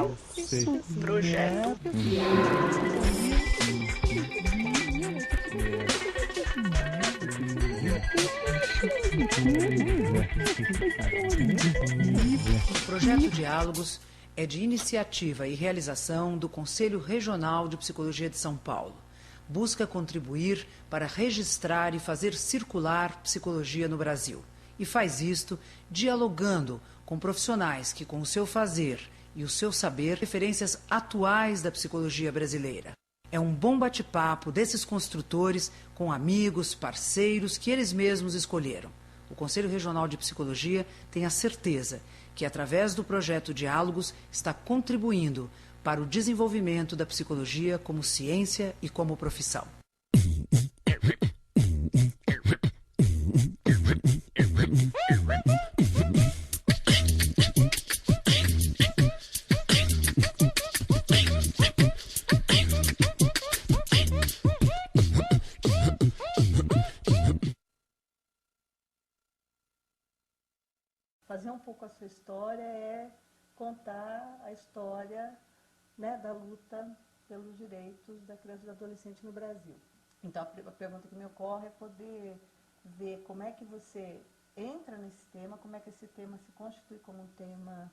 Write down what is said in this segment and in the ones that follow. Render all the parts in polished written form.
diálogos. Projeto O Projeto Diálogos é de iniciativa e realização do Conselho Regional de Psicologia de São Paulo. Busca contribuir para registrar e fazer circular psicologia no Brasil. E faz isto dialogando com profissionais que, com o seu fazer e o seu saber, referências atuais da psicologia brasileira. É um bom bate-papo desses construtores com amigos, parceiros que eles mesmos escolheram. O Conselho Regional de Psicologia tem a certeza que, através do projeto Diálogos, está contribuindo para o desenvolvimento da psicologia como ciência e como profissão. Fazer um pouco a sua história é contar a história, né, da luta pelos direitos da criança e do adolescente no Brasil. Então, a pergunta que me ocorre é poder ver como é que você entra nesse tema, como é que esse tema se constitui como um tema,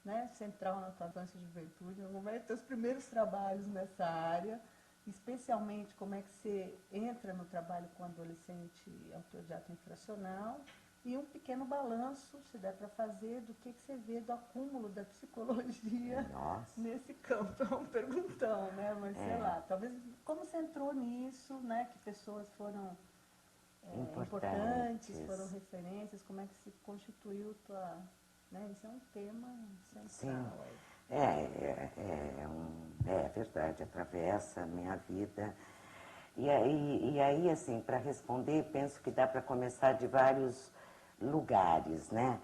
né, central na tua infância e juventude, como é que teus primeiros trabalhos nessa área, especialmente como é que você entra no trabalho com adolescente autor de ato infracional, e um pequeno balanço, se der para fazer, do que você vê do acúmulo da psicologia nesse campo. É um perguntão, né? Mas sei lá, talvez como você entrou nisso, né? Que pessoas foram importantes, foram referências, como é que se constituiu tua... Né? Isso é um tema central. Sim. É verdade, atravessa a minha vida. E aí, assim, para responder, penso que dá para começar de vários lugares, né?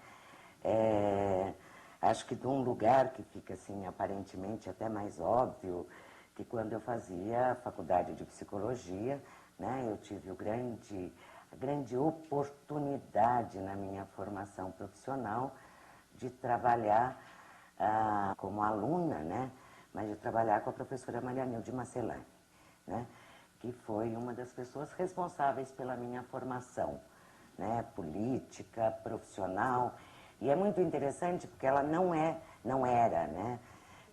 Acho que de um lugar que fica, assim, aparentemente até mais óbvio, que quando eu fazia a faculdade de psicologia, né, eu tive a grande oportunidade na minha formação profissional de trabalhar como aluna, né, mas de trabalhar com a professora Maria Nilde Macelani, né, que foi uma das pessoas responsáveis pela minha formação, né, política, profissional. E é muito interessante porque ela não era, né,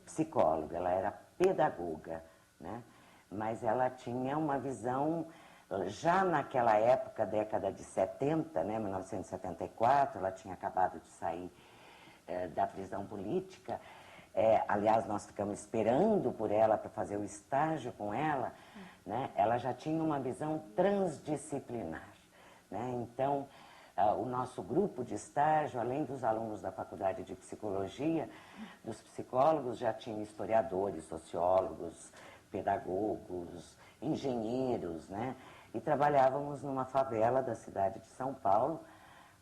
psicóloga, ela era pedagoga, né, mas ela tinha uma visão, já naquela época, década de 70, né, 1974, ela tinha acabado de sair da prisão política. Aliás, nós ficamos esperando por ela para fazer o estágio com ela, né, ela já tinha uma visão transdisciplinar. Né? Então, o nosso grupo de estágio, além dos alunos da Faculdade de Psicologia, dos psicólogos, já tinha historiadores, sociólogos, pedagogos, engenheiros, né? E trabalhávamos numa favela da cidade de São Paulo,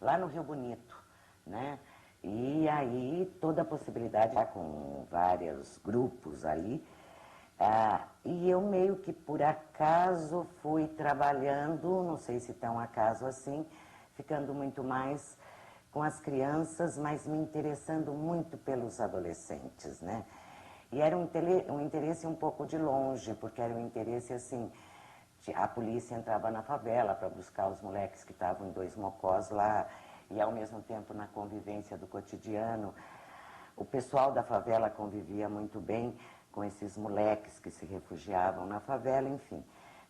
lá no Rio Bonito, né? E aí, toda a possibilidade, com vários grupos ali, e eu meio que por acaso fui trabalhando, não sei se tão acaso assim, ficando muito mais com as crianças, mas me interessando muito pelos adolescentes, né? E era um interesse um pouco de longe, porque era um interesse assim, a polícia entrava na favela para buscar os moleques que estavam em Dois Mocós lá, e ao mesmo tempo na convivência do cotidiano, o pessoal da favela convivia muito bem com esses moleques que se refugiavam na favela, enfim,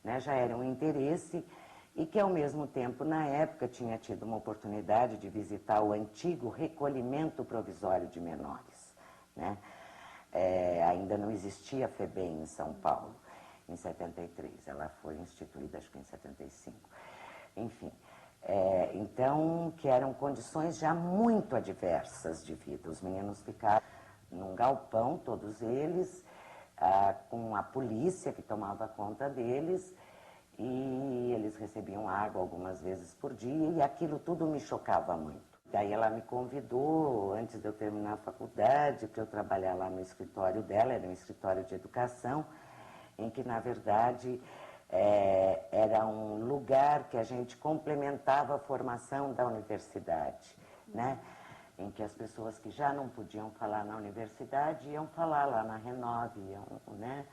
né, já era um interesse, e que ao mesmo tempo, na época, tinha tido uma oportunidade de visitar o antigo recolhimento provisório de menores, né? Ainda não existia a FEBEM em São Paulo, em 73, ela foi instituída acho que em 75, enfim. Então, que eram condições já muito adversas de vida. Os meninos ficaram num galpão, todos eles, com a polícia que tomava conta deles, e eles recebiam água algumas vezes por dia, e aquilo tudo me chocava muito. Daí ela me convidou, antes de eu terminar a faculdade, para eu trabalhar lá no escritório dela, era um escritório de educação, em que, na verdade, era um lugar que a gente complementava a formação da universidade, né? em que as pessoas que já não podiam falar na universidade iam falar lá na Renove, iam, né,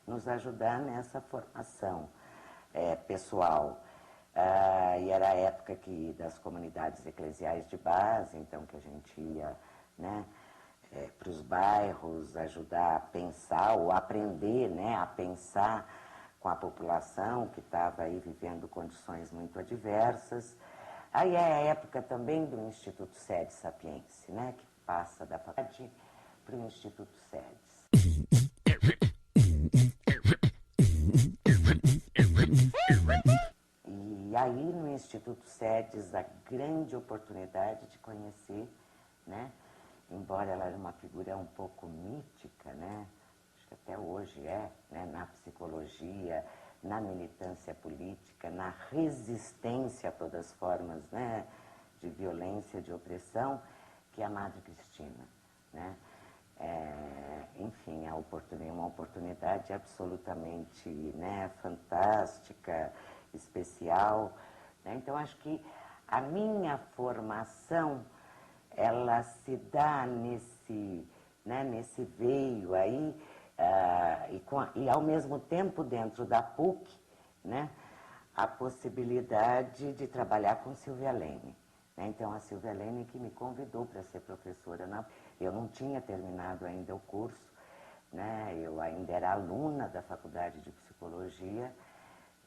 nos ajudar nessa formação pessoal. E era a época das comunidades eclesiais de base, então que a gente ia, né, para os bairros ajudar a pensar ou aprender, né, a pensar com a população que estava aí vivendo condições muito adversas. Aí é a época também do Instituto Sede Sapiense, né, que passa da faculdade para o Instituto Sedes. E aí no Instituto Sedes a grande oportunidade de conhecer, né, embora ela era uma figura um pouco mítica, né, acho que até hoje né, na psicologia, na militância política, na resistência a todas as formas, né, de violência, de opressão, que é a Madre Cristina, né? Enfim, uma oportunidade absolutamente, né, fantástica, especial, né? Então, acho que a minha formação, ela se dá nesse veio aí, e ao mesmo tempo dentro da PUC, né, a possibilidade de trabalhar com Silvia Lene. Né? Então, a Silvia Lene que me convidou para ser professora. Eu não tinha terminado ainda o curso, né? Eu ainda era aluna da Faculdade de Psicologia,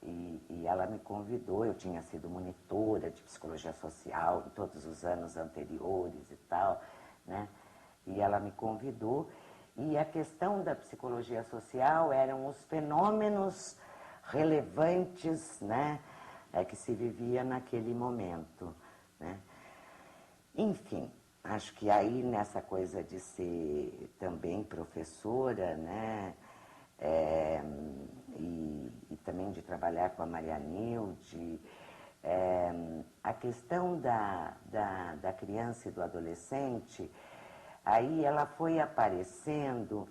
e ela me convidou. Eu tinha sido monitora de Psicologia Social em todos os anos anteriores e tal, né? E ela me convidou, e a questão da psicologia social eram os fenômenos relevantes, né, que se vivia naquele momento, né? Enfim, acho que aí nessa coisa de ser também professora, né, e também de trabalhar com a Maria Nilde, a questão da criança e do adolescente, aí ela foi aparecendo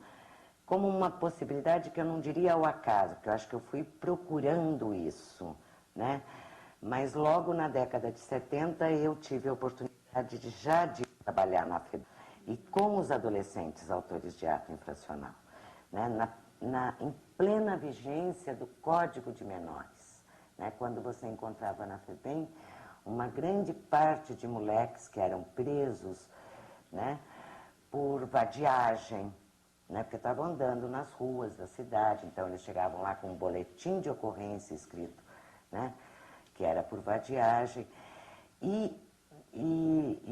como uma possibilidade que eu não diria ao acaso, porque eu acho que eu fui procurando isso, né? Mas logo na década de 70 eu tive a oportunidade de trabalhar na FEBEM e com os adolescentes autores de ato infracional, né? Em plena vigência do Código de Menores, né? Quando você encontrava na FEBEM uma grande parte de moleques que eram presos, né, por vadiagem, né, porque estavam andando nas ruas da cidade, então eles chegavam lá com um boletim de ocorrência escrito, né, que era por vadiagem, e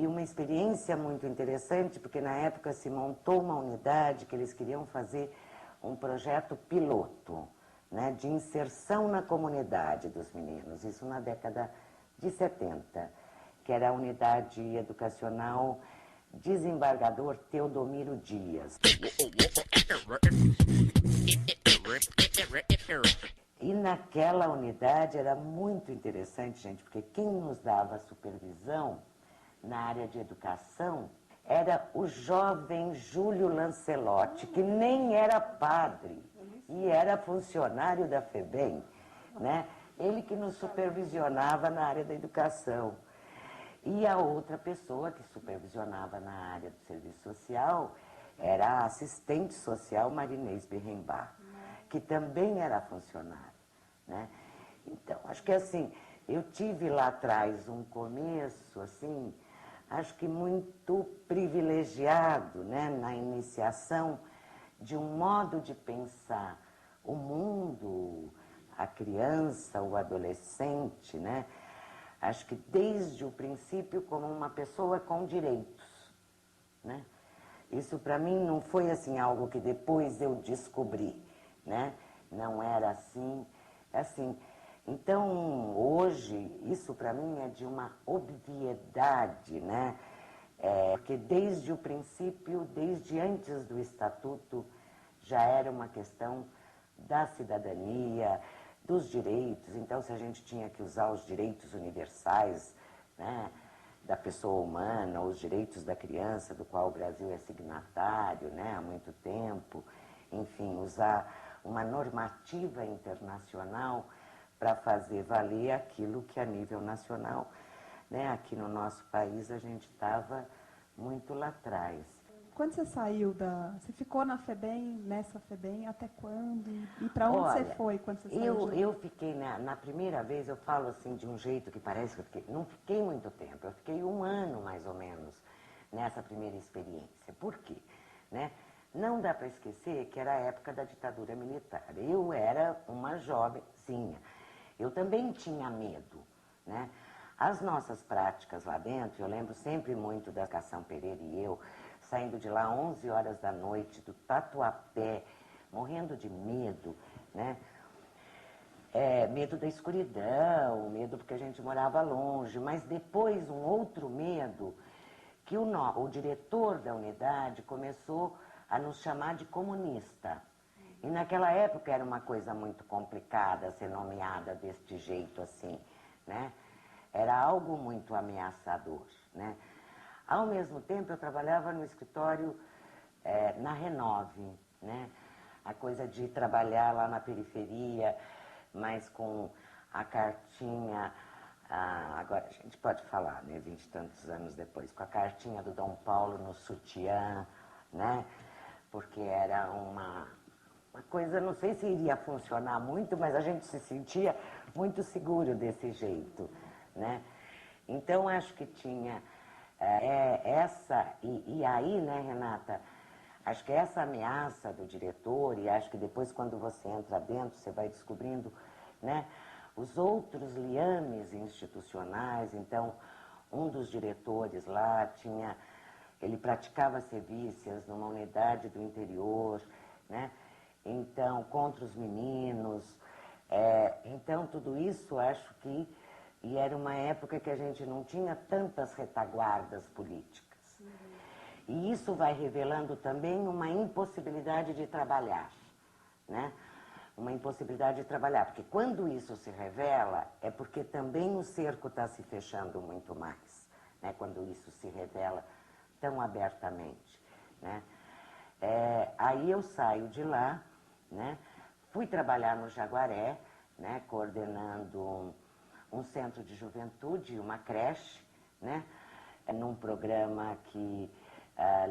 uma experiência muito interessante, porque na época se montou uma unidade que eles queriam fazer um projeto piloto, né, de inserção na comunidade dos meninos, isso na década de 70, que era a unidade educacional Desembargador Teodomiro Dias. E naquela unidade era muito interessante, gente, porque quem nos dava supervisão na área de educação era o jovem Júlio Lancelotti, que nem era padre e era funcionário da FEBEM, né? Ele que nos supervisionava na área da educação. E a outra pessoa que supervisionava na área do serviço social era a assistente social Marinês Berrembach, que também era funcionária, né? Então, acho que assim, eu tive lá atrás um começo, assim, acho que muito privilegiado, né, na iniciação de um modo de pensar o mundo, a criança, o adolescente, né? Acho que desde o princípio como uma pessoa com direitos, né? Isso para mim não foi assim algo que depois eu descobri, né? Não era assim, assim. Então, hoje, isso para mim é de uma obviedade, né? Porque desde o princípio, desde antes do Estatuto, já era uma questão da cidadania, dos direitos. Então, se a gente tinha que usar os direitos universais, né, da pessoa humana, os direitos da criança, do qual o Brasil é signatário, né, há muito tempo, enfim, usar uma normativa internacional para fazer valer aquilo que a nível nacional, né, aqui no nosso país a gente estava muito lá atrás. Quando você saiu Você ficou na FEBEM, nessa FEBEM, até quando? E para onde você foi quando você saiu de lá? Eu fiquei, na primeira vez, eu falo assim de um jeito que parece que eu fiquei... Não fiquei muito tempo, eu fiquei 1 ano, mais ou menos, nessa primeira experiência. Por quê? Né? Não dá para esquecer que era a época da ditadura militar. Eu era uma jovenzinha. Eu também tinha medo, né? As nossas práticas lá dentro, eu lembro sempre muito da Cação Pereira e eu, saindo de lá 11 horas da noite, do Tatuapé, morrendo de medo, né? Medo da escuridão, medo porque a gente morava longe, mas depois um outro medo, que o diretor da unidade começou a nos chamar de comunista. E naquela época era uma coisa muito complicada ser nomeada deste jeito assim, né? Era algo muito ameaçador, né? Ao mesmo tempo, eu trabalhava no escritório na Renove, né? A coisa de trabalhar lá na periferia, mas com a cartinha, agora a gente pode falar, né, 20 e tantos anos depois, com a cartinha do Dom Paulo no sutiã, né? Porque era uma coisa, não sei se iria funcionar muito, mas a gente se sentia muito seguro desse jeito, né? Então, acho que tinha e aí, né, Renata, acho que essa ameaça do diretor, e acho que depois quando você entra dentro, você vai descobrindo, né, os outros liames institucionais. Então, um dos diretores lá ele praticava sevícias numa unidade do interior, né, então, contra os meninos. Então, tudo isso, acho que... E era uma época que a gente não tinha tantas retaguardas políticas. E isso vai revelando também uma impossibilidade de trabalhar, né? Uma impossibilidade de trabalhar, porque quando isso se revela, é porque também o cerco está se fechando muito mais, né? Quando isso se revela tão abertamente, né? Aí eu saio de lá, né? Fui trabalhar no Jaguaré, né? Coordenando um centro de juventude, uma creche, né? Num programa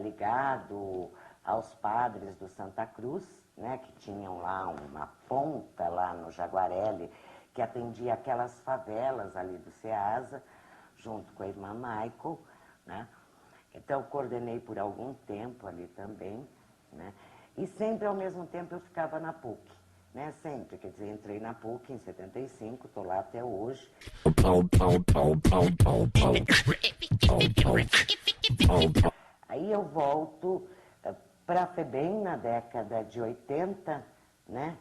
ligado aos padres do Santa Cruz, né? Que tinham lá uma ponta lá no Jaguaré, que atendia aquelas favelas ali do Ceasa, junto com a irmã Michael, né? Então, coordenei por algum tempo ali também, né? E sempre, ao mesmo tempo, eu ficava na PUC, né? Sempre, quer dizer, entrei na PUC em 75, estou lá até hoje. Aí eu volto para a FEBEM na década de 80, né?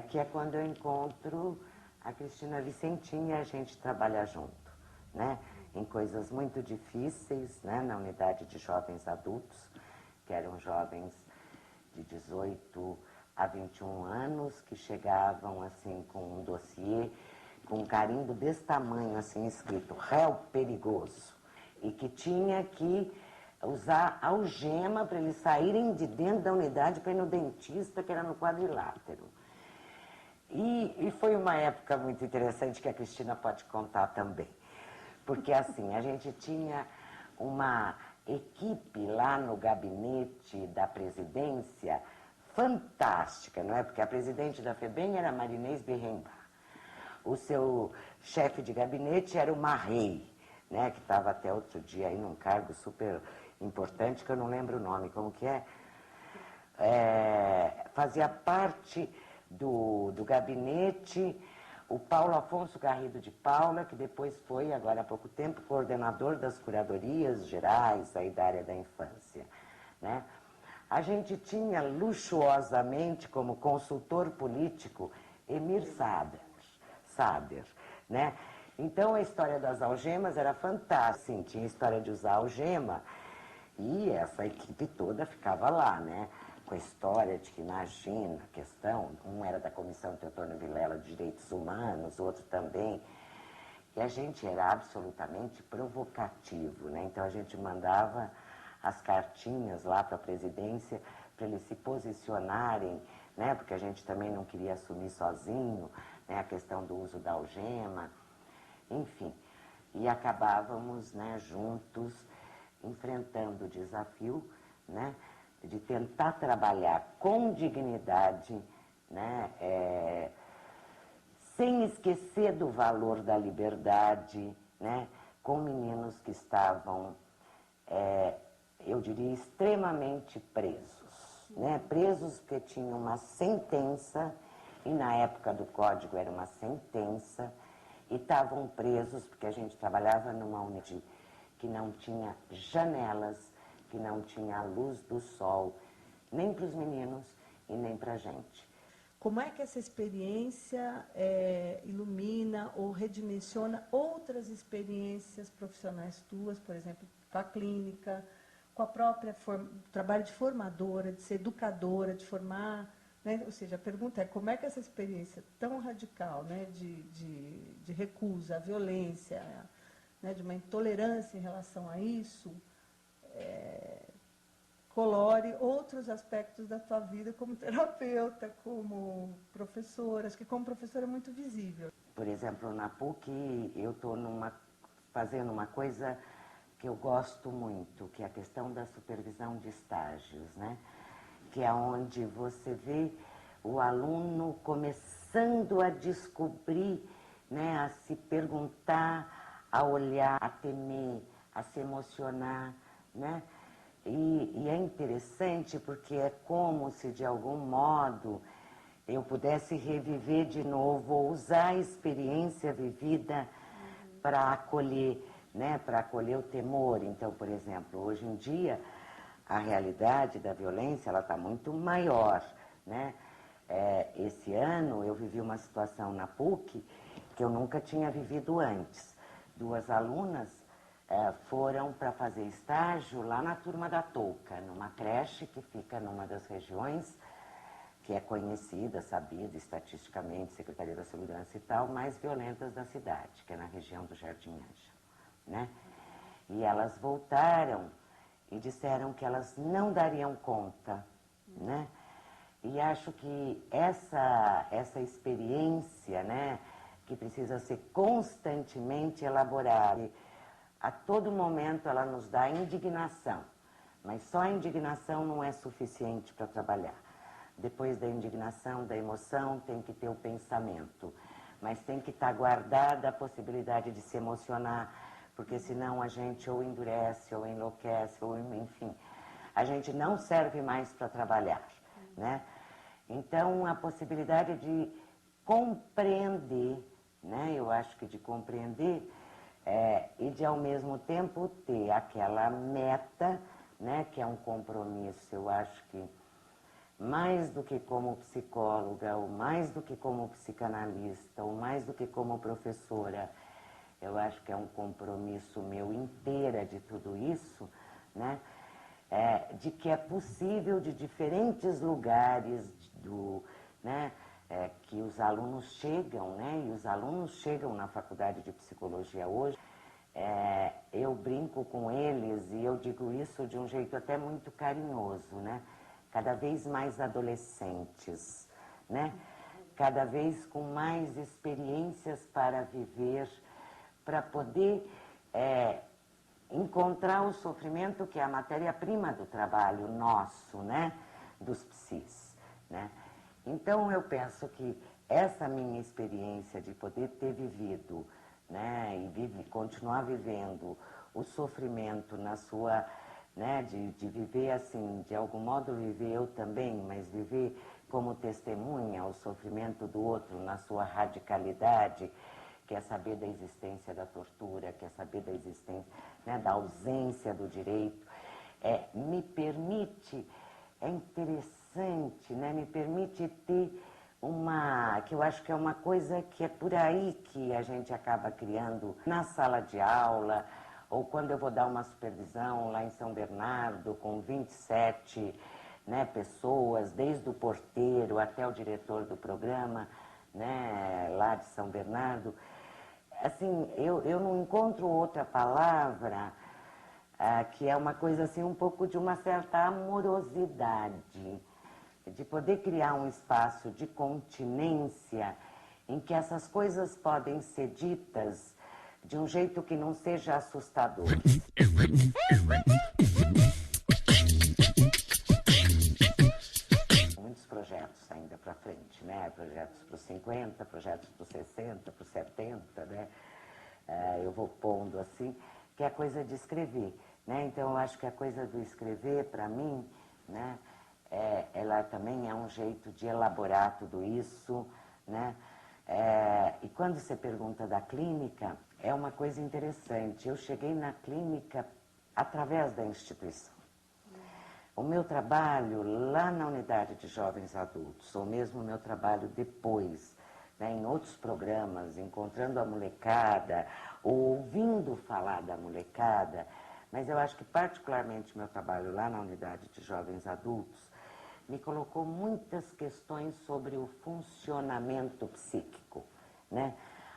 Que é quando eu encontro a Cristina Vicentim e a gente trabalha junto, né? Em coisas muito difíceis, né? Na unidade de jovens adultos, que eram jovens de 18 a 21 anos, que chegavam assim com um dossiê, com um carimbo desse tamanho, assim, escrito réu perigoso, e que tinha que usar algema para eles saírem de dentro da unidade para ir no dentista, que era no quadrilátero. E foi uma época muito interessante que a Cristina pode contar também. Porque, assim, a gente tinha uma equipe lá no gabinete da presidência fantástica, não é? Porque a presidente da FEBEM era Marinês Berrembá. O seu chefe de gabinete era o Marrei, né? Que estava até outro dia aí num cargo super importante, que eu não lembro o nome, como que é? Fazia parte do gabinete o Paulo Afonso Garrido de Paula, que depois foi, agora há pouco tempo, coordenador das curadorias gerais aí da área da infância, né? A gente tinha luxuosamente como consultor político Emir Sader, né? Então a história das algemas era fantástica, sim, tinha a história de usar algema e essa equipe toda ficava lá, né? Com a história de que, imagina, a questão, um era da Comissão Teotônio Vilela de Direitos Humanos, o outro também, e a gente era absolutamente provocativo, né? Então a gente mandava as cartinhas lá para a presidência para eles se posicionarem, né? Porque a gente também não queria assumir sozinho, né? A questão do uso da algema, enfim. E acabávamos, né, juntos enfrentando o desafio, né, de tentar trabalhar com dignidade, né, sem esquecer do valor da liberdade, né, com meninos que estavam, eu diria, extremamente presos, né, presos porque tinham uma sentença, e na época do Código era uma sentença, e estavam presos porque a gente trabalhava numa unidade que não tinha janelas, que não tinha a luz do sol, nem para os meninos e nem para a gente. Como é que essa experiência ilumina ou redimensiona outras experiências profissionais tuas, por exemplo, com a clínica, com a própria trabalho de formadora, de ser educadora, de formar, né? Ou seja, a pergunta é como é que essa experiência tão radical, né, de recusa à violência, né, de uma intolerância em relação a isso, colore outros aspectos da tua vida como terapeuta, como professora. Acho que como professora é muito visível. Por exemplo, na PUC eu estou fazendo uma coisa que eu gosto muito, que é a questão da supervisão de estágios, né? Que é onde você vê o aluno começando a descobrir, né, a se perguntar, a olhar, a temer, a se emocionar, né? E é interessante porque é como se, de algum modo, eu pudesse reviver de novo, ou usar a experiência vivida para acolher, né, para acolher o temor. Então, por exemplo, hoje em dia, a realidade da violência ela está muito maior, né? Esse ano eu vivi uma situação na PUC que eu nunca tinha vivido antes. 2 alunas foram para fazer estágio lá na Turma da Touca, numa creche que fica numa das regiões que é conhecida, sabida estatisticamente, Secretaria da Segurança e tal, mais violentas da cidade, que é na região do Jardim Ângela, né? E elas voltaram e disseram que elas não dariam conta, né? E acho que essa experiência, né, que precisa ser constantemente elaborada, a todo momento ela nos dá indignação, mas só a indignação não é suficiente para trabalhar. Depois da indignação, da emoção, tem que ter o pensamento, mas tem que estar guardada a possibilidade de se emocionar, porque senão a gente ou endurece, ou enlouquece, ou enfim, a gente não serve mais para trabalhar, né? Então, a possibilidade de compreender, né? Eu acho que de compreender e de, ao mesmo tempo, ter aquela meta, né? Que é um compromisso, eu acho que mais do que como psicóloga, ou mais do que como psicanalista, ou mais do que como professora, eu acho que é um compromisso meu inteira de tudo isso, né? De que é possível de diferentes lugares né? Que os alunos chegam, né? E os alunos chegam na faculdade de psicologia hoje. Eu brinco com eles e eu digo isso de um jeito até muito carinhoso, né? Cada vez mais adolescentes, né? Cada vez com mais experiências para viver, para poder encontrar o sofrimento que é a matéria-prima do trabalho nosso, né? Dos psis, né? Então, eu penso que essa minha experiência de poder ter vivido, né? E continuar vivendo o sofrimento na sua, né? De viver assim, de algum modo viver eu também, mas viver como testemunha o sofrimento do outro na sua radicalidade, quer saber da existência da tortura, quer saber da existência, né, da ausência do direito, me permite, é interessante, né, me permite ter que eu acho que é uma coisa que é por aí que a gente acaba criando na sala de aula, ou quando eu vou dar uma supervisão lá em São Bernardo, com 27, né, pessoas, desde o porteiro até o diretor do programa, né, lá de São Bernardo. Assim, eu não encontro outra palavra que é uma coisa assim, um pouco de uma certa amorosidade, de poder criar um espaço de continência em que essas coisas podem ser ditas de um jeito que não seja assustador. Muitos projetos ainda para frente, né? Projetos para os 50, projetos para os 60, para os 70, né? Eu vou pondo assim, que é a coisa de escrever, né? Então, eu acho que a coisa do escrever, para mim, né? Ela também é um jeito de elaborar tudo isso, né? E quando você pergunta da clínica, é uma coisa interessante. Eu cheguei na clínica através da instituição. O meu trabalho lá na unidade de jovens adultos, ou mesmo o meu trabalho depois, né, em outros programas, encontrando a molecada, ou ouvindo falar da molecada, mas eu acho que particularmente o meu trabalho lá na unidade de jovens adultos me colocou muitas questões sobre o funcionamento psíquico, né?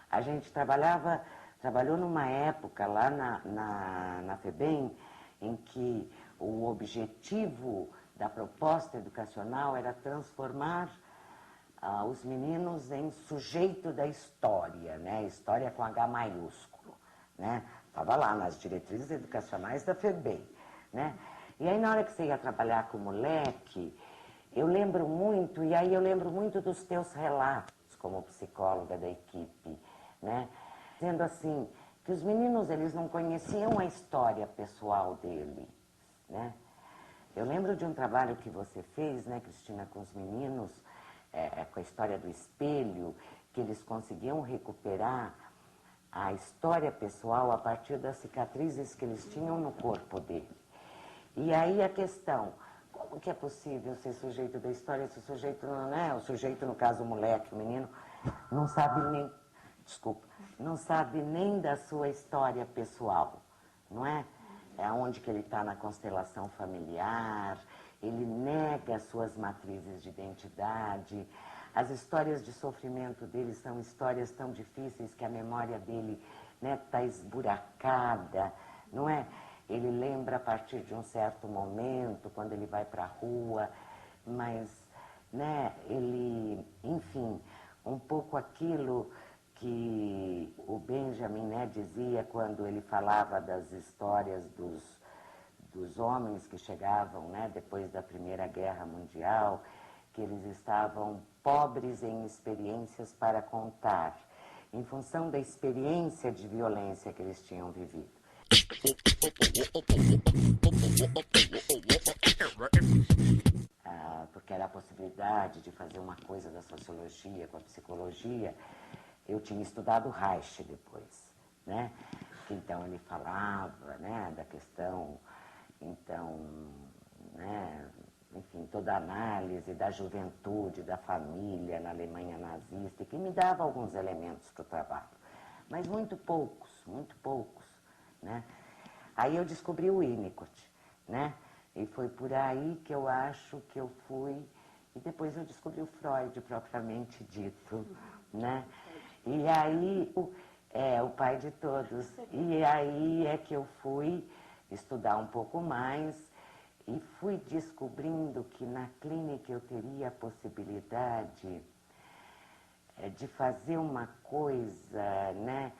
A gente trabalhou numa época lá na FEBEM, em que o objetivo da proposta educacional era transformar os meninos em sujeito da história, né? História com H maiúsculo, né? Estava lá nas diretrizes educacionais da FEBEM, né? E aí, na hora que você ia trabalhar com moleque, eu lembro muito, e aí eu lembro muito dos teus relatos como psicóloga da equipe, né? Dizendo assim, que os meninos, eles não conheciam a história pessoal deles, né? Eu lembro de um trabalho que você fez, né, Cristina, com os meninos, com a história do espelho, que eles conseguiam recuperar a história pessoal a partir das cicatrizes que eles tinham no corpo dele. E aí a questão, como que é possível ser sujeito da história se o sujeito não, né? O sujeito, no caso o moleque, o menino, não sabe nem, não sabe nem da sua história pessoal, não é? É onde que ele está na constelação familiar, ele nega suas matrizes de identidade, as histórias de sofrimento dele são histórias tão difíceis que a memória dele, né, está esburacada, não é? Ele lembra a partir de um certo momento, quando ele vai para a rua, mas, né, ele, enfim, um pouco aquilo que o Benjamin, né, dizia quando ele falava das histórias dos homens que chegavam, né, depois da Primeira Guerra Mundial, que eles estavam pobres em experiências para contar, em função da experiência de violência que eles tinham vivido. Porque era a possibilidade de fazer uma coisa da sociologia com a psicologia. Eu tinha estudado Reich depois, né? Então ele falava, né, da questão, então, né, enfim, toda a análise da juventude, da família na Alemanha nazista, que me dava alguns elementos para o trabalho, mas muito poucos, né? Aí eu descobri o Winnicott, né? E foi por aí que eu acho que eu fui, e depois eu descobri o Freud propriamente dito, né? E aí, o pai de todos, e aí é que eu fui estudar um pouco mais e fui descobrindo que na clínica eu teria a possibilidade de fazer uma coisa, né,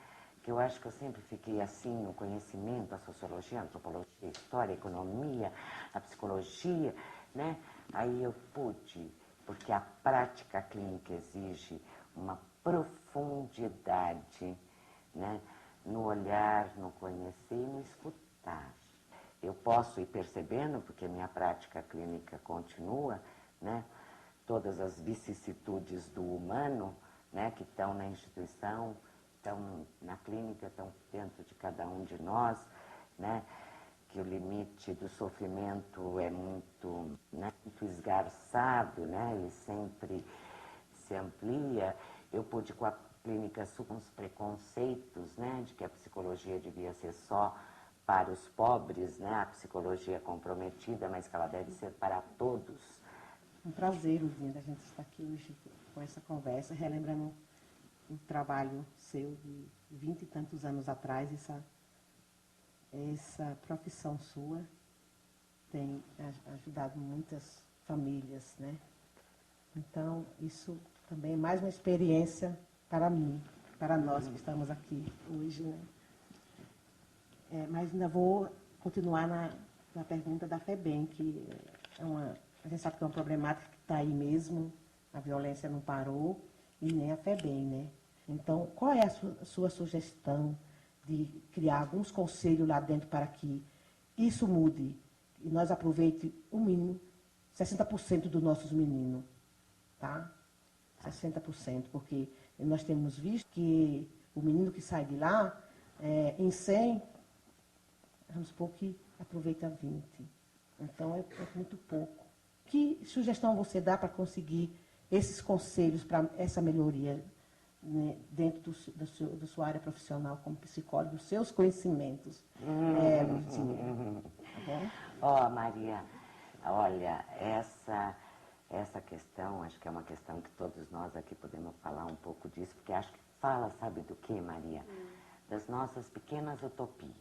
que eu acho que eu sempre fiquei assim, no conhecimento, a sociologia, a antropologia, a história, a economia, a psicologia, né, aí eu pude, porque a prática clínica exige uma profundidade, né, no olhar, no conhecer e no escutar. Eu posso ir percebendo, porque minha prática clínica continua, né, todas as vicissitudes do humano, né, que estão na instituição, estão na clínica, estão dentro de cada um de nós, né, que o limite do sofrimento é muito, né, muito esgarçado, né, ele sempre se amplia. Eu pude, com a clínica, com os preconceitos, né, de que a psicologia devia ser só para os pobres, né, a psicologia comprometida, mas que ela deve ser para todos. Um prazer, Lúcia, a gente estar aqui hoje com essa conversa, relembrando um trabalho seu de 20 e tantos anos atrás. Essa profissão sua tem ajudado muitas famílias, né? Então, isso também é mais uma experiência para mim. para nós que estamos aqui hoje, né? Mas ainda vou continuar na pergunta da FEBEM, que a gente sabe que é uma problemática que está aí mesmo, a violência não parou, e nem a FEBEM, né? Então, qual é a sua sugestão de criar alguns conselhos lá dentro para que isso mude e nós aproveite o mínimo, 60% dos nossos meninos, tá? 60%, porque nós temos visto que o menino que sai de lá, em 100, vamos supor que aproveita 20. Então, é muito pouco. Que sugestão você dá para conseguir esses conselhos para essa melhoria, né, dentro da sua área profissional como psicólogo, dos seus conhecimentos? Ó, Maria, olha, essa questão, acho que é uma questão que todos nós aqui podemos falar um pouco disso, porque acho que fala, sabe do que, Maria? Das nossas pequenas utopias.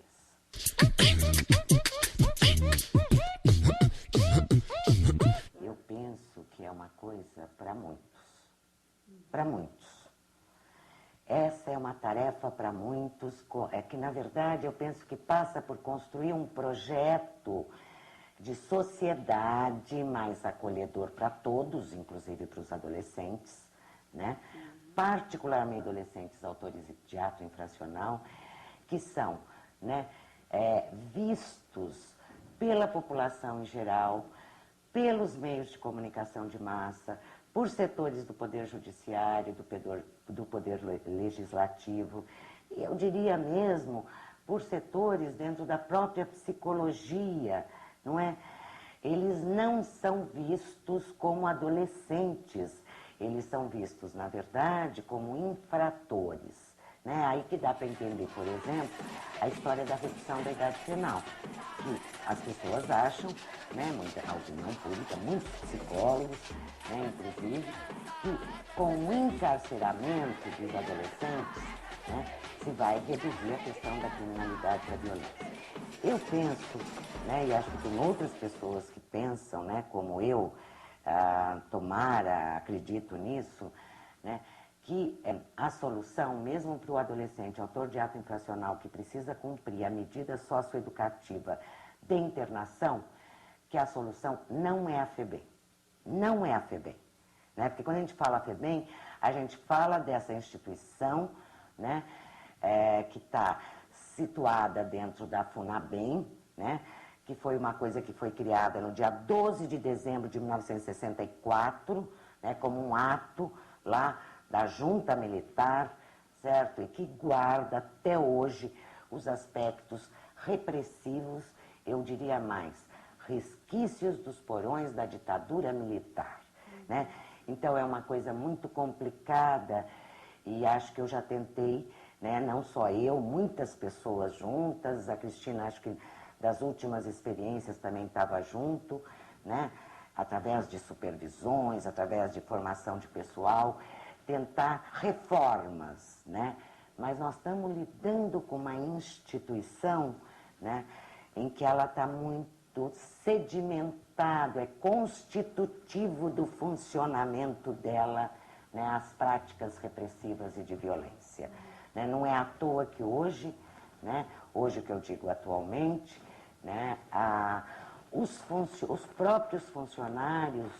Eu penso que é uma coisa para muitos. Para muitos. Essa é uma tarefa para muitos, que na verdade eu penso que passa por construir um projeto de sociedade mais acolhedor para todos, inclusive para os adolescentes, né? Particularmente adolescentes autores de ato infracional, que são, né, vistos pela população em geral, pelos meios de comunicação de massa, por setores do Poder Judiciário, do Poder Legislativo, e eu diria mesmo por setores dentro da própria psicologia, não é? Eles não são vistos como adolescentes, eles são vistos, na verdade, como infratores. Né? Aí que dá para entender, por exemplo, a história da redução da idade penal, que as pessoas acham, né, a opinião pública, muitos psicólogos, né, inclusive, que com o encarceramento dos adolescentes, né, se vai reduzir a questão da criminalidade e da violência. Eu penso, né, e acho que tem outras pessoas que pensam, né, como eu, acredito nisso, né, que a solução, mesmo para o adolescente autor de ato infracional que precisa cumprir a medida socioeducativa de internação, que a solução não é a FEBEM. Não é a FEBEM. Né? Porque quando a gente fala FEBEM, a gente fala dessa instituição, né, que está situada dentro da FUNABEM, né, que foi uma coisa que foi criada no dia 12 de dezembro de 1964, né, como um ato lá da junta militar, certo? E que guarda até hoje os aspectos repressivos, eu diria mais, resquícios dos porões da ditadura militar, né? Então é uma coisa muito complicada e acho que eu já tentei, né, não só eu, muitas pessoas juntas, a Cristina acho que das últimas experiências também estava junto, né? Através de supervisões, através de formação de pessoal, tentar reformas, né? Mas nós estamos lidando com uma instituição, né, em que ela está muito sedimentado, é constitutivo do funcionamento dela, né, as práticas repressivas e de violência. Né? Não é à toa que hoje, né, hoje que eu digo atualmente, né, os próprios funcionários,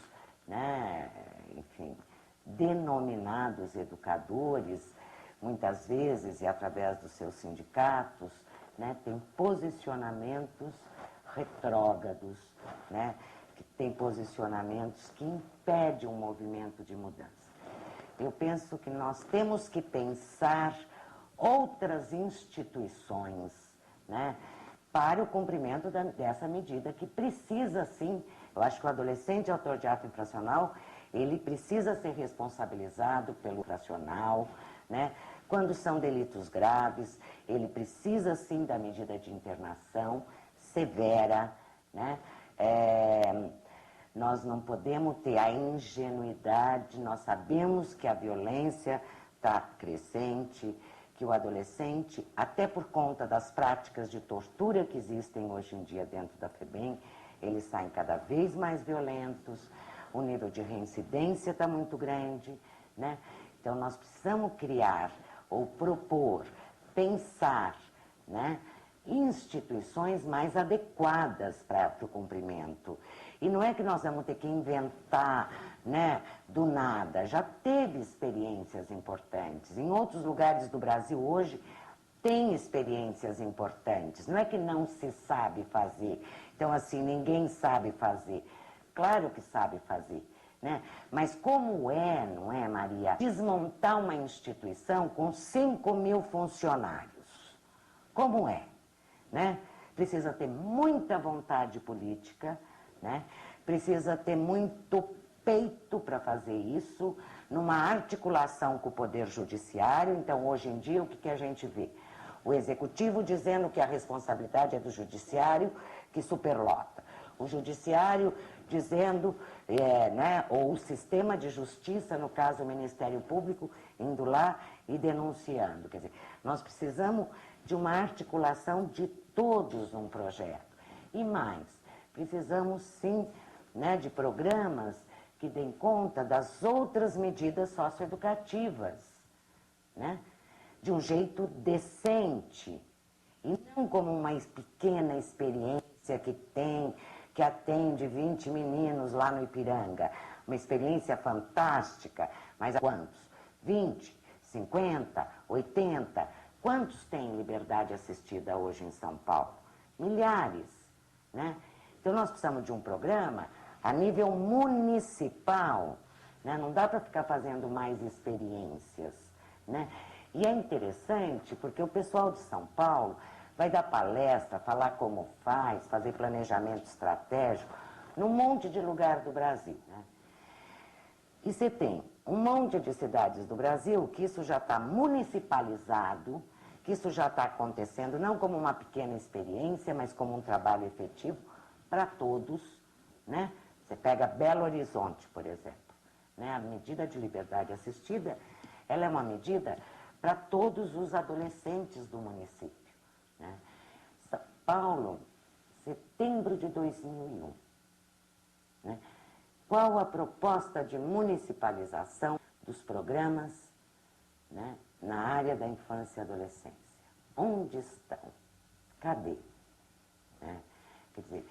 né, enfim, denominados educadores, muitas vezes, e através dos seus sindicatos, né, têm posicionamentos retrógrados, né, que têm posicionamentos que impedem um movimento de mudança. Eu penso que nós temos que pensar outras instituições, né, para o cumprimento dessa medida que precisa, sim, eu acho que o adolescente autor de ato infracional, ele precisa ser responsabilizado pelo infracional, né? Quando são delitos graves, ele precisa, sim, da medida de internação severa, né? Nós não podemos ter a ingenuidade, nós sabemos que a violência está crescente, que o adolescente, até por conta das práticas de tortura que existem hoje em dia dentro da FEBEM, eles saem cada vez mais violentos, o nível de reincidência está muito grande, né? Então nós precisamos criar ou propor, pensar, né, instituições mais adequadas para o cumprimento. E não é que nós vamos ter que inventar, né, do nada. Já teve experiências importantes. Em outros lugares do Brasil hoje tem experiências importantes. Não é que não se sabe fazer. Então, assim, ninguém sabe fazer. Claro que sabe fazer, né? Mas como é, não é, Maria, desmontar uma instituição com 5.000 funcionários? Como é, né? Precisa ter muita vontade política, né? Precisa ter muito peito para fazer isso, numa articulação com o Poder Judiciário. Então, hoje em dia, o que a gente vê? O Executivo dizendo que a responsabilidade é do Judiciário, que superlota. O Judiciário dizendo, né, ou o sistema de justiça, no caso o Ministério Público, indo lá e denunciando. Quer dizer, nós precisamos de uma articulação de todos num projeto. E mais, precisamos sim, né, de programas que deem conta das outras medidas socioeducativas, né, de um jeito decente, e não como uma pequena experiência que atende 20 meninos lá no Ipiranga. Uma experiência fantástica, mas quantos? 20, 50, 80? Quantos têm liberdade assistida hoje em São Paulo? Milhares, né? Então nós precisamos de um programa a nível municipal, né? Não dá para ficar fazendo mais experiências, né? E é interessante porque o pessoal de São Paulo vai dar palestra, falar como faz, fazer planejamento estratégico, num monte de lugar do Brasil, né? E você tem um monte de cidades do Brasil que isso já está municipalizado, que isso já está acontecendo, não como uma pequena experiência, mas como um trabalho efetivo para todos, né? Você pega Belo Horizonte, por exemplo, né? A medida de liberdade assistida, ela é uma medida para todos os adolescentes do município, né? São Paulo, setembro de 2001, né? Qual a proposta de municipalização dos programas, né, na área da infância e adolescência? Onde estão? Cadê? Né? Quer dizer,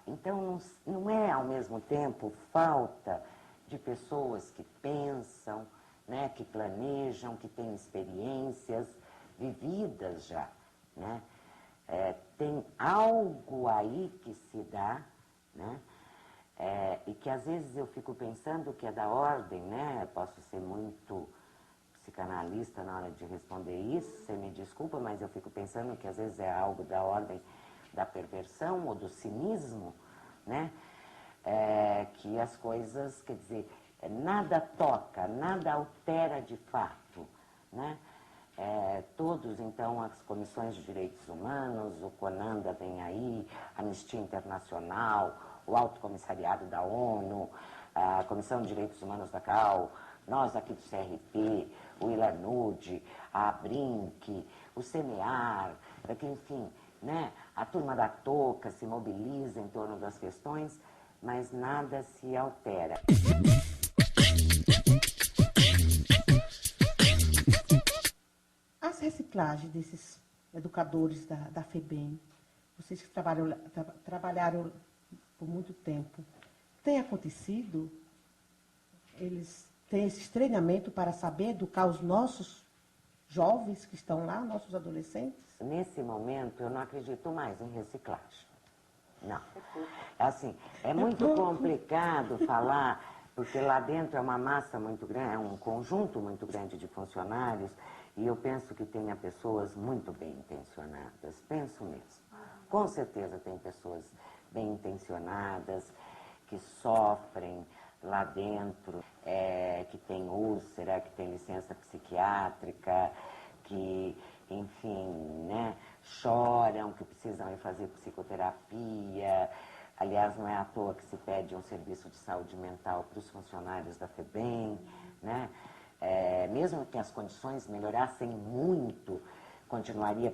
então não é ao mesmo tempo falta de pessoas que pensam, né, que planejam, que têm experiências vividas já, né? Tem algo aí que se dá, né? E que às vezes eu fico pensando que é da ordem, né? Posso ser muito psicanalista na hora de responder isso, você me desculpa, mas eu fico pensando que às vezes é algo da ordem da perversão ou do cinismo, né? Que as coisas, quer dizer, nada toca, nada altera de fato, né? Todos, então, as comissões de direitos humanos, o CONANDA vem aí, a Anistia Internacional, o Alto Comissariado da ONU, a Comissão de Direitos Humanos da CAU, nós aqui do CRP, o ILANUD, a ABRINC, o CEMEAR, enfim, né, a turma da Toca se mobiliza em torno das questões, mas nada se altera. As reciclagens desses educadores da FEBEM, vocês que trabalharam por muito tempo, tem acontecido? Eles têm esse treinamento para saber educar os nossos jovens que estão lá, nossos adolescentes? Nesse momento, eu não acredito mais em reciclagem. Não. Assim, é muito complicado falar, porque lá dentro é uma massa muito grande, é um conjunto muito grande de funcionários, e eu penso que tenha pessoas muito bem intencionadas, penso mesmo. Com certeza tem pessoas bem intencionadas, que sofrem lá dentro, que tem úlcera, que tem licença psiquiátrica, que, enfim, né, choram, que precisam ir fazer psicoterapia. Aliás, não é à toa que se pede um serviço de saúde mental para os funcionários da FEBEM, né? Mesmo que as condições melhorassem muito, continuaria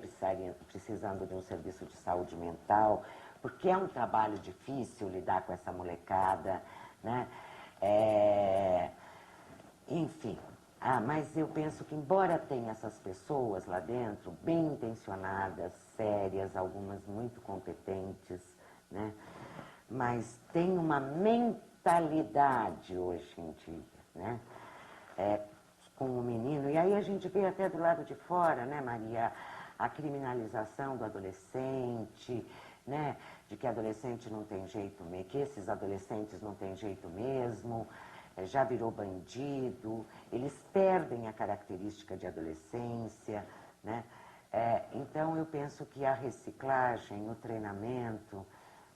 precisando de um serviço de saúde mental, porque é um trabalho difícil lidar com essa molecada, né? Enfim, Ah, mas eu penso que, embora tenha essas pessoas lá dentro, bem intencionadas, sérias, algumas muito competentes, né? Mas tem uma mentalidade hoje em dia, né? Com o menino, e aí a gente vê até do lado de fora, né, Maria, a criminalização do adolescente, né, de que adolescente não tem jeito mesmo, que esses adolescentes não têm jeito mesmo, já virou bandido, eles perdem a característica de adolescência, né? Então eu penso que a reciclagem, o treinamento,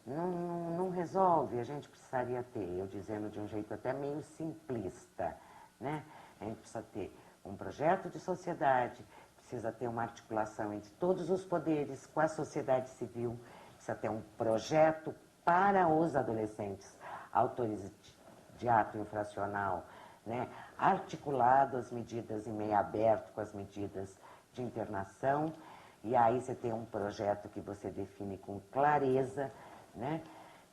não resolve, a gente precisaria ter, eu dizendo de um jeito até meio simplista, né? A gente precisa ter um projeto de sociedade, precisa ter uma articulação entre todos os poderes com a sociedade civil, precisa ter um projeto para os adolescentes, autores de ato infracional, né? Articulado as medidas em meio aberto com as medidas de internação, e aí você tem um projeto que você define com clareza, né?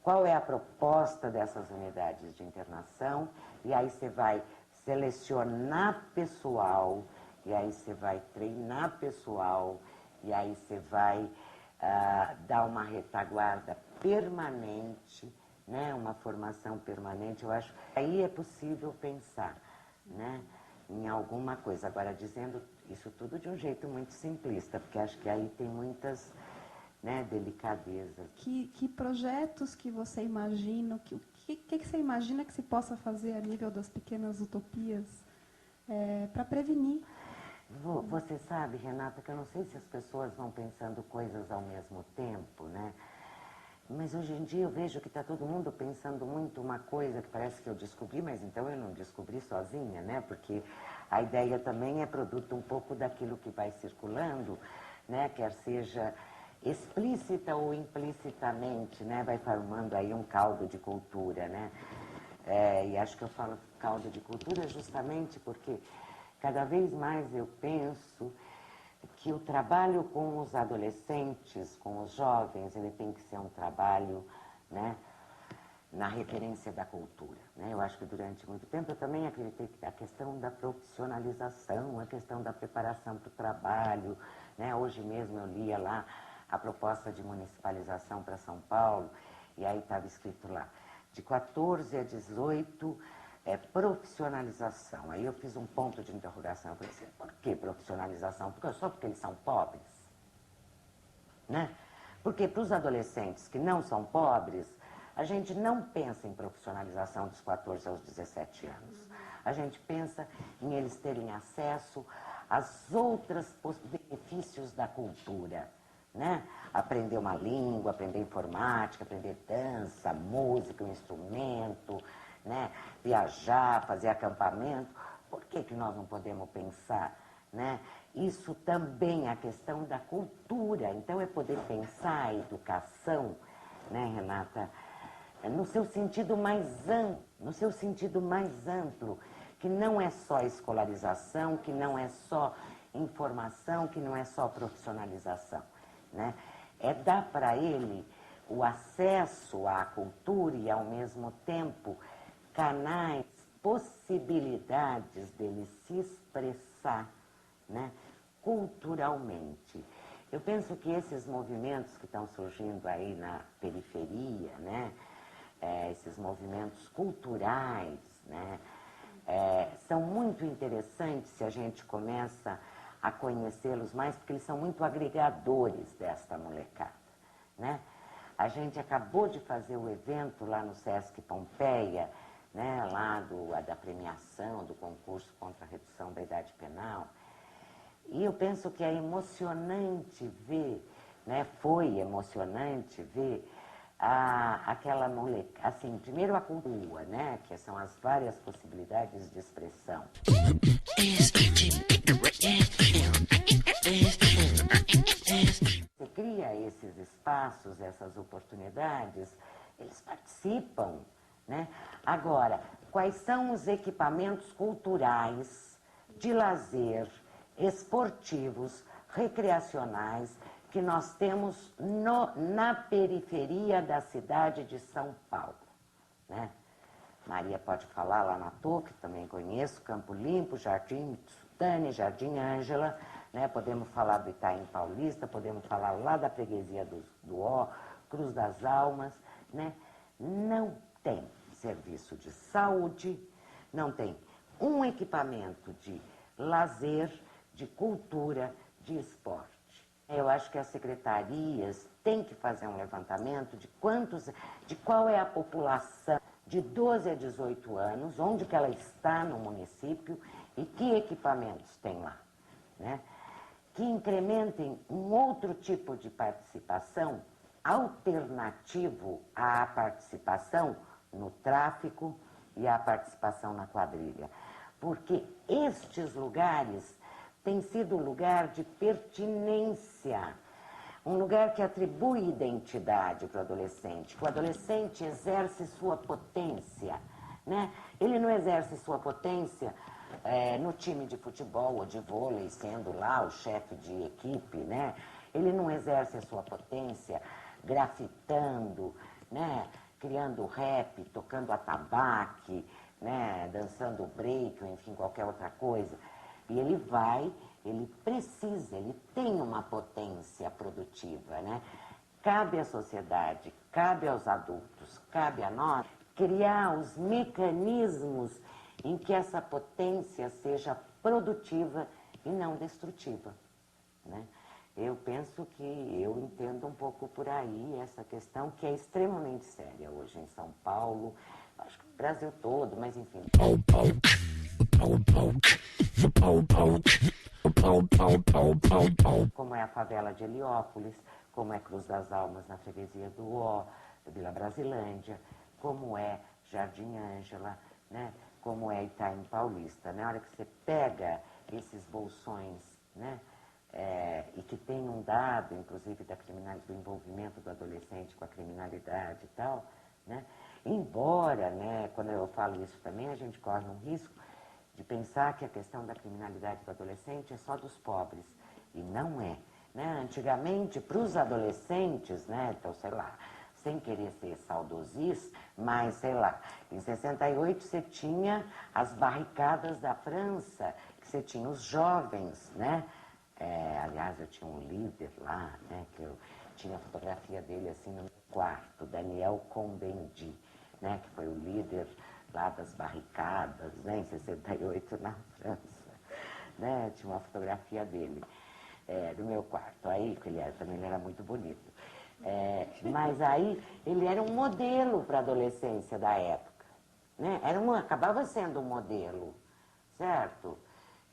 Qual é a proposta dessas unidades de internação, e aí você vai selecionar pessoal, e aí você vai treinar pessoal, e aí você vai dar uma retaguarda permanente, né? Uma formação permanente. Eu acho que aí é possível pensar, né? Em alguma coisa. Agora, dizendo isso tudo de um jeito muito simplista, porque acho que aí tem muitas, né, delicadezas. Que projetos que você imagina, que você imagina que se possa fazer a nível das pequenas utopias para prevenir? Você sabe, Renata, que eu não sei se as pessoas vão pensando coisas ao mesmo tempo, né? Mas hoje em dia eu vejo que está todo mundo pensando muito uma coisa que parece que eu descobri, mas então eu não descobri sozinha, né? Porque a ideia também é produto um pouco daquilo que vai circulando, né? Quer seja explícita ou implicitamente, né? Vai formando aí um caldo de cultura, né? E acho que eu falo caldo de cultura justamente porque cada vez mais eu penso que o trabalho com os adolescentes, com os jovens, ele tem que ser um trabalho, né, na referência da cultura, né? Eu acho que durante muito tempo eu também acreditei que a questão da profissionalização, a questão da preparação para o trabalho, né? Hoje mesmo eu lia lá a proposta de municipalização para São Paulo, e aí estava escrito lá, de 14 a 18, profissionalização. Aí eu fiz um ponto de interrogação. Eu falei assim, por que profissionalização? Só porque eles são pobres? Né? Porque para os adolescentes que não são pobres, a gente não pensa em profissionalização dos 14 aos 17 anos. A gente pensa em eles terem acesso às outras benefícios da cultura, né? Aprender uma língua, aprender informática, aprender dança, música, um instrumento, né? Viajar, fazer acampamento. Por que nós não podemos pensar, né? Isso também é a questão da cultura. Então, é poder pensar a educação, né, Renata, no seu sentido mais amplo, que não é só escolarização, que não é só informação, que não é só profissionalização, né? É dar para ele o acesso à cultura e, ao mesmo tempo, canais, possibilidades dele se expressar, né, culturalmente. Eu penso que esses movimentos que estão surgindo aí na periferia, né, esses movimentos culturais, né, são muito interessantes se a gente começa a conhecê-los mais, porque eles são muito agregadores desta molecada, né? A gente acabou de fazer o evento lá no Sesc Pompeia, né, lá da premiação do concurso contra a redução da idade penal. E eu penso que é emocionante ver, né, foi emocionante ver aquela molecada, assim, primeiro a cultura, né, que são as várias possibilidades de expressão. Você cria esses espaços, essas oportunidades, eles participam, né? Agora, quais são os equipamentos culturais, de lazer, esportivos, recreacionais que nós temos na periferia da cidade de São Paulo, né? Maria pode falar lá na Toque, também conheço, Campo Limpo, Jardim Mitsutani, Jardim Ângela, né? Podemos falar do Itaim Paulista, podemos falar lá da freguesia do Ó, Cruz das Almas, né? Não tem serviço de saúde, não tem um equipamento de lazer, de cultura, de esporte. Eu acho que as secretarias têm que fazer um levantamento de qual é a população de 12 a 18 anos, onde que ela está no município e que equipamentos tem lá, né? Que incrementem um outro tipo de participação alternativo à participação no tráfico e à participação na quadrilha. Porque estes lugares têm sido lugar de pertinência, um lugar que atribui identidade para o adolescente, que o adolescente exerce sua potência, né? Ele não exerce sua potência no time de futebol ou de vôlei, sendo lá o chefe de equipe, né? Ele não exerce a sua potência grafitando, né? Criando rap, tocando atabaque, né? Dançando break, ou enfim, qualquer outra coisa. E ele precisa, ele tem uma potência produtiva, né? Cabe à sociedade, cabe aos adultos, cabe a nós criar os mecanismos em que essa potência seja produtiva e não destrutiva, né? Eu penso que eu entendo um pouco por aí essa questão que é extremamente séria hoje em São Paulo, acho que no Brasil todo, mas enfim. Como é a favela de Heliópolis, como é Cruz das Almas na freguesia do Ó, Vila Brasilândia, como é Jardim Ângela, né? Como é Itaim Paulista. Na hora que você pega esses bolsões, né? E que tem um dado, inclusive, do envolvimento do adolescente com a criminalidade e tal, né? Embora, né, quando eu falo isso também, a gente corre um risco de pensar que a questão da criminalidade do adolescente é só dos pobres, e não é, né? Antigamente, para os adolescentes, né, então, sei lá, sem querer ser saudosista, mas, sei lá, em 68 você tinha as barricadas da França, que você tinha os jovens, né? Aliás, eu tinha um líder lá, né, que eu tinha a fotografia dele assim no meu quarto, Daniel Cohn-Bendit, né, que foi o líder lá das barricadas, né, em 68 na França, né, tinha uma fotografia dele no meu quarto, aí, que ele era muito bonito, mas aí ele era um modelo para a adolescência da época, né, acabava sendo um modelo, certo?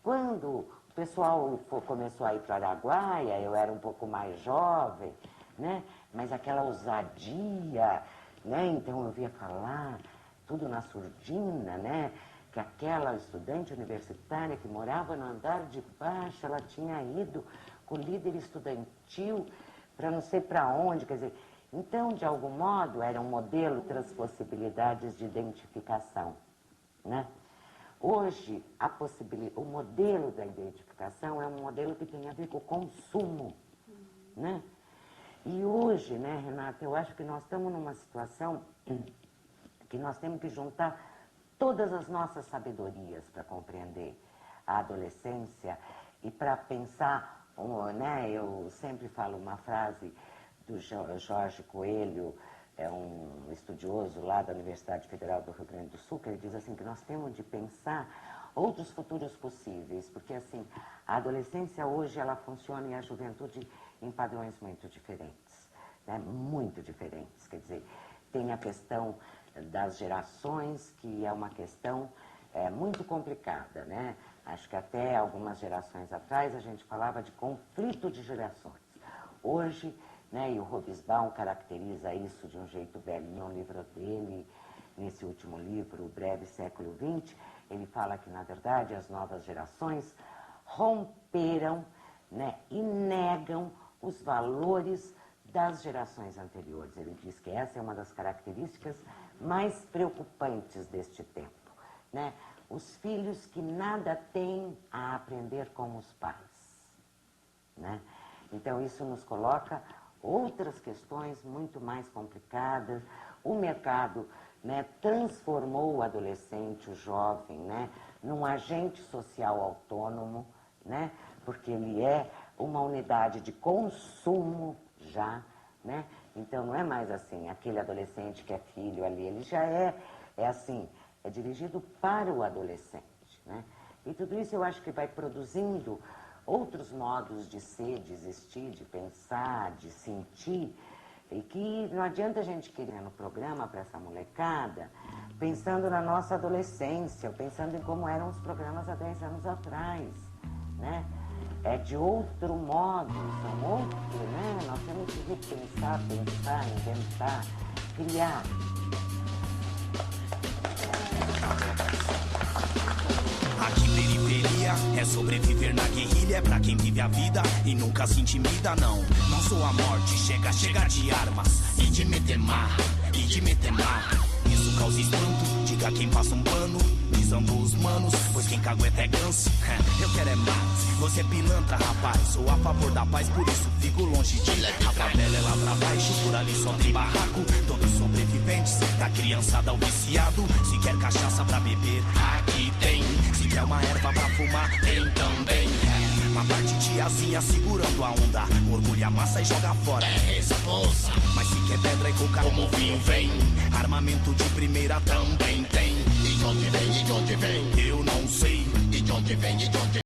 Quando o pessoal começou a ir para Araguaia, eu era um pouco mais jovem, né? Mas aquela ousadia, né? Então eu via falar tudo na surdina, né? Que aquela estudante universitária que morava no andar de baixo, ela tinha ido com o líder estudantil para não sei para onde, quer dizer... Então, de algum modo, era um modelo de outras possibilidades de identificação, né? Hoje, o modelo da identificação é um modelo que tem a ver com o consumo, né? E hoje, né, Renata, eu acho que nós estamos numa situação que nós temos que juntar todas as nossas sabedorias para compreender a adolescência e para pensar, né, eu sempre falo uma frase do Jorge Coelho, é um estudioso lá da Universidade Federal do Rio Grande do Sul, que ele diz assim, que nós temos de pensar outros futuros possíveis, porque assim, a adolescência hoje, ela funciona e a juventude em padrões muito diferentes, né? Muito diferentes, quer dizer, tem a questão das gerações, que é uma questão muito complicada, né? Acho que até algumas gerações atrás a gente falava de conflito de gerações. Hoje, né, e o Hobsbawm caracteriza isso de um jeito belíssimo no livro dele, nesse último livro, O Breve Século XX, ele fala que, na verdade, as novas gerações romperam, né, e negam os valores das gerações anteriores. Ele diz que essa é uma das características mais preocupantes deste tempo, né? Os filhos que nada têm a aprender com os pais, né? Então, isso nos coloca outras questões muito mais complicadas. O mercado, né, transformou o adolescente, o jovem, né, num agente social autônomo, né, porque ele é uma unidade de consumo já, né, então não é mais assim, aquele adolescente que é filho ali, ele já é assim, é dirigido para o adolescente, né, e tudo isso eu acho que vai produzindo outros modos de ser, de existir, de pensar, de sentir, e que não adianta a gente querer no programa para essa molecada, pensando na nossa adolescência, pensando em como eram os programas há 10 anos atrás, né? É de outro modo, são outros, né? Nós temos que repensar, pensar, inventar, criar. Aqui periferia é sobreviver na guerrilha, é pra quem vive a vida e nunca se intimida, não. Não sou a morte, chega de armas e de meter marra, Isso causa espanto, diga quem passa um pano, visando os manos, pois quem cagueta é ganso. Eu quero é mais, você é pilantra, rapaz, sou a favor da paz, por isso fico longe de a favela é lá pra baixo, por ali só tem barraco, todos sobreviventes, da criançada ao viciado, se quer cachaça pra beber, aqui tem, se quer uma erva pra fumar, tem também. Uma parte tiazinha segurando a onda, orgulha a massa e joga fora, é responsa. Mas se quer pedra e coca, como vinho vem, armamento de primeira também tem. E de onde vem, eu não sei. E de onde vem,